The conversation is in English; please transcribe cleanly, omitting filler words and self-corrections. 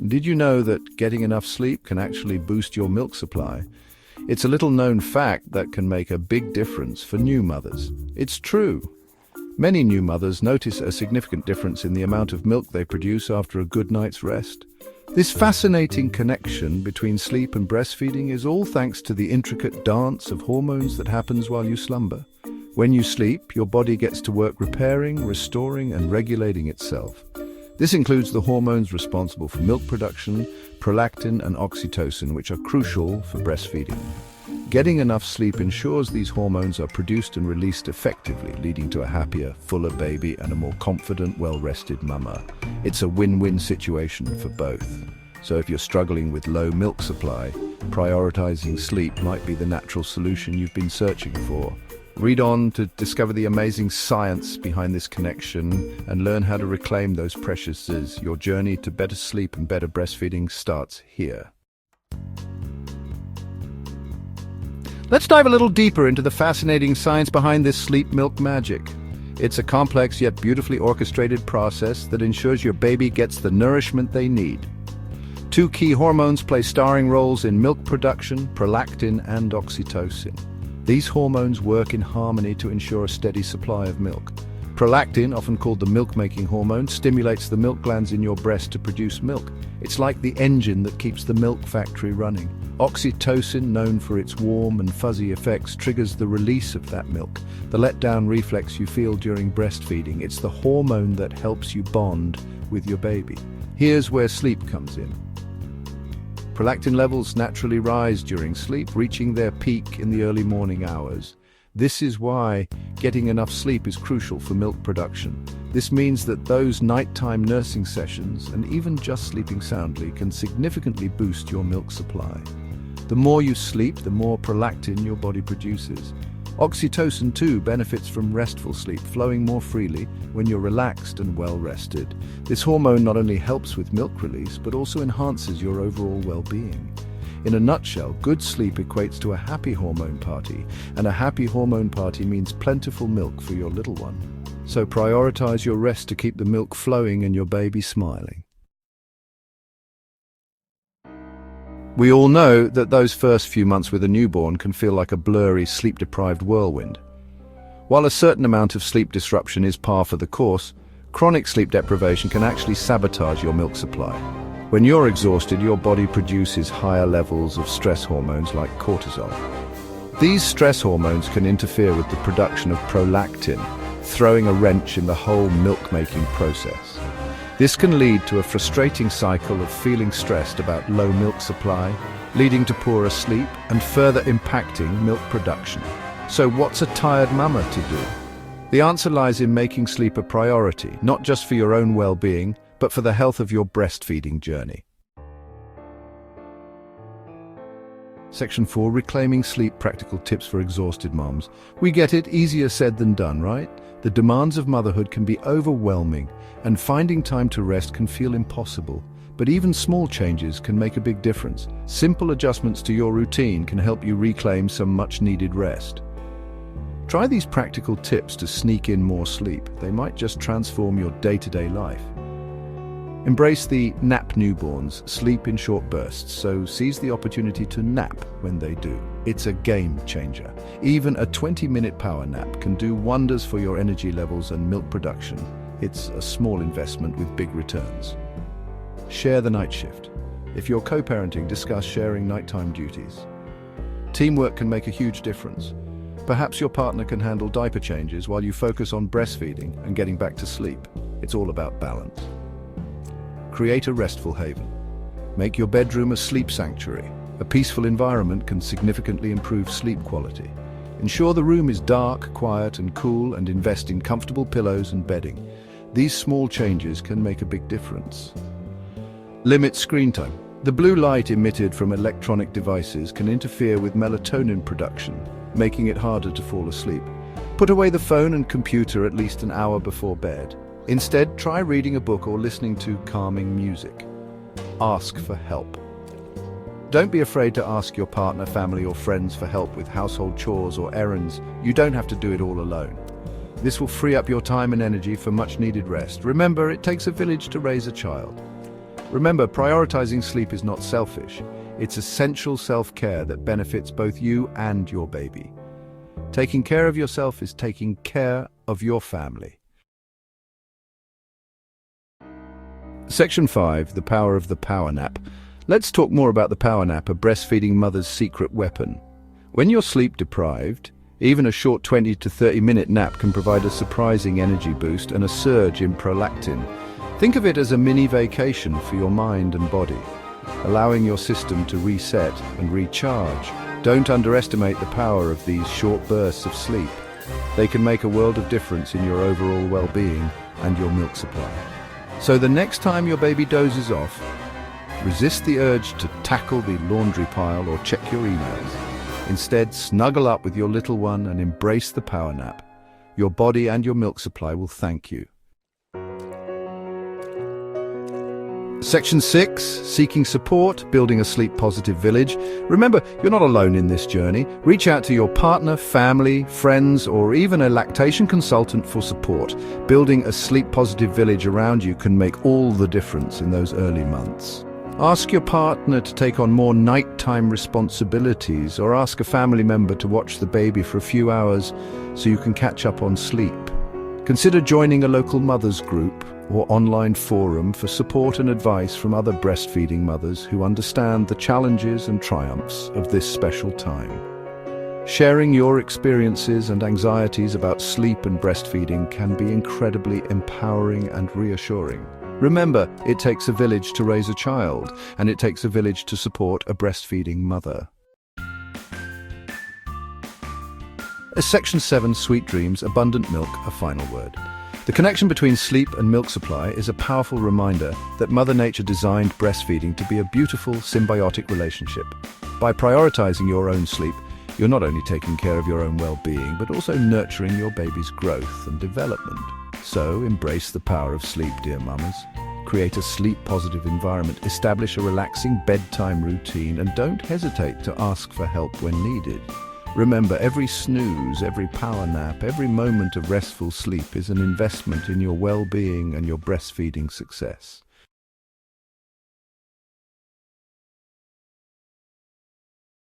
Did you know that getting enough sleep can actually boost your milk supply? It's a little known fact that can make a big difference for new mothers. It's true. Many new mothers notice a significant difference in the amount of milk they produce after a good night's rest. This fascinating connection between sleep and breastfeeding is all thanks to the intricate dance of hormones that happens while you slumber. When you sleep, your body gets to work repairing, restoring, and regulating itself. This includes the hormones responsible for milk production, prolactin and oxytocin, which are crucial for breastfeeding. Getting enough sleep ensures these hormones are produced and released effectively, leading to a happier, fuller baby and a more confident, well-rested mama. It's a win-win situation for both. So if you're struggling with low milk supply, prioritizing sleep might be the natural solution you've been searching for. Read on to discover the amazing science behind this connection and learn how to reclaim those preciouses. Your journey to better sleep and better breastfeeding starts here. Let's dive a little deeper into the fascinating science behind this sleep milk magic. It's a complex yet beautifully orchestrated process that ensures your baby gets the nourishment they need. Two key hormones play starring roles in milk production: prolactin and oxytocin. These hormones work in harmony to ensure a steady supply of milk. Prolactin, often called the milk-making hormone, stimulates the milk glands in your breast to produce milk. It's like the engine that keeps the milk factory running. Oxytocin, known for its warm and fuzzy effects, triggers the release of that milk, the letdown reflex you feel during breastfeeding. It's the hormone that helps you bond with your baby. Here's where sleep comes in. Prolactin levels naturally rise during sleep, reaching their peak in the early morning hours. This is why getting enough sleep is crucial for milk production. This means that those nighttime nursing sessions, and even just sleeping soundly, can significantly boost your milk supply. The more you sleep, the more prolactin your body produces. Oxytocin too benefits from restful sleep, flowing more freely when you're relaxed and well rested. This hormone not only helps with milk release, but also enhances your overall well-being. In a nutshell, good sleep equates to a happy hormone party, and a happy hormone party means plentiful milk for your little one. So prioritize your rest to keep the milk flowing and your baby smiling. We all know that those first few months with a newborn can feel like a blurry, sleep-deprived whirlwind. While a certain amount of sleep disruption is par for the course, chronic sleep deprivation can actually sabotage your milk supply. When you're exhausted, your body produces higher levels of stress hormones like cortisol. These stress hormones can interfere with the production of prolactin, throwing a wrench in the whole milk-making process. This can lead to a frustrating cycle of feeling stressed about low milk supply, leading to poorer sleep and further impacting milk production. So what's a tired mama to do? The answer lies in making sleep a priority, not just for your own well-being, but for the health of your breastfeeding journey. Section 4, Reclaiming Sleep Practical Tips for Exhausted Moms. We get it, easier said than done, right? The demands of motherhood can be overwhelming, and finding time to rest can feel impossible. But even small changes can make a big difference. Simple adjustments to your routine can help you reclaim some much-needed rest. Try these practical tips to sneak in more sleep. They might just transform your day-to-day life. Embrace the nap newborns, sleep in short bursts, so seize the opportunity to nap when they do. It's a game changer. Even a 20-minute power nap can do wonders for your energy levels and milk production. It's a small investment with big returns. Share the night shift. If you're co-parenting, discuss sharing nighttime duties. Teamwork can make a huge difference. Perhaps your partner can handle diaper changes while you focus on breastfeeding and getting back to sleep. It's all about balance. Create a restful haven. Make your bedroom a sleep sanctuary. A peaceful environment can significantly improve sleep quality. Ensure the room is dark, quiet, and cool, and invest in comfortable pillows and bedding. These small changes can make a big difference. Limit screen time. The blue light emitted from electronic devices can interfere with melatonin production, making it harder to fall asleep. Put away the phone and computer at least an hour before bed. Instead, try reading a book or listening to calming music. Ask for help. Don't be afraid to ask your partner, family, or friends for help with household chores or errands. You don't have to do it all alone. This will free up your time and energy for much-needed rest. Remember, it takes a village to raise a child. Remember, prioritizing sleep is not selfish. It's essential self-care that benefits both you and your baby. Taking care of yourself is taking care of your family. Section 5, the power of the power nap. Let's talk more about the power nap, a breastfeeding mother's secret weapon. When you're sleep deprived, even a short 20 to 30-minute nap can provide a surprising energy boost and a surge in prolactin. Think of it as a mini vacation for your mind and body, allowing your system to reset and recharge. Don't underestimate the power of these short bursts of sleep. They can make a world of difference in your overall well-being and your milk supply. So the next time your baby dozes off, resist the urge to tackle the laundry pile or check your emails. Instead, snuggle up with your little one and embrace the power nap. Your body and your milk supply will thank you. Section 6, seeking support, building a sleep-positive village. Remember, you're not alone in this journey. Reach out to your partner, family, friends, or even a lactation consultant for support. Building a sleep-positive village around you can make all the difference in those early months. Ask your partner to take on more nighttime responsibilities, or ask a family member to watch the baby for a few hours so you can catch up on sleep. Consider joining a local mothers group or online forum for support and advice from other breastfeeding mothers who understand the challenges and triumphs of this special time. Sharing your experiences and anxieties about sleep and breastfeeding can be incredibly empowering and reassuring. Remember, it takes a village to raise a child, and it takes a village to support a breastfeeding mother. Section 7, Sweet Dreams, Abundant Milk, a final word. The connection between sleep and milk supply is a powerful reminder that Mother Nature designed breastfeeding to be a beautiful, symbiotic relationship. By prioritizing your own sleep, you're not only taking care of your own well-being, but also nurturing your baby's growth and development. So, embrace the power of sleep, dear mamas. Create a sleep-positive environment, establish a relaxing bedtime routine, and don't hesitate to ask for help when needed. Remember, every snooze, every power nap, every moment of restful sleep is an investment in your well-being and your breastfeeding success.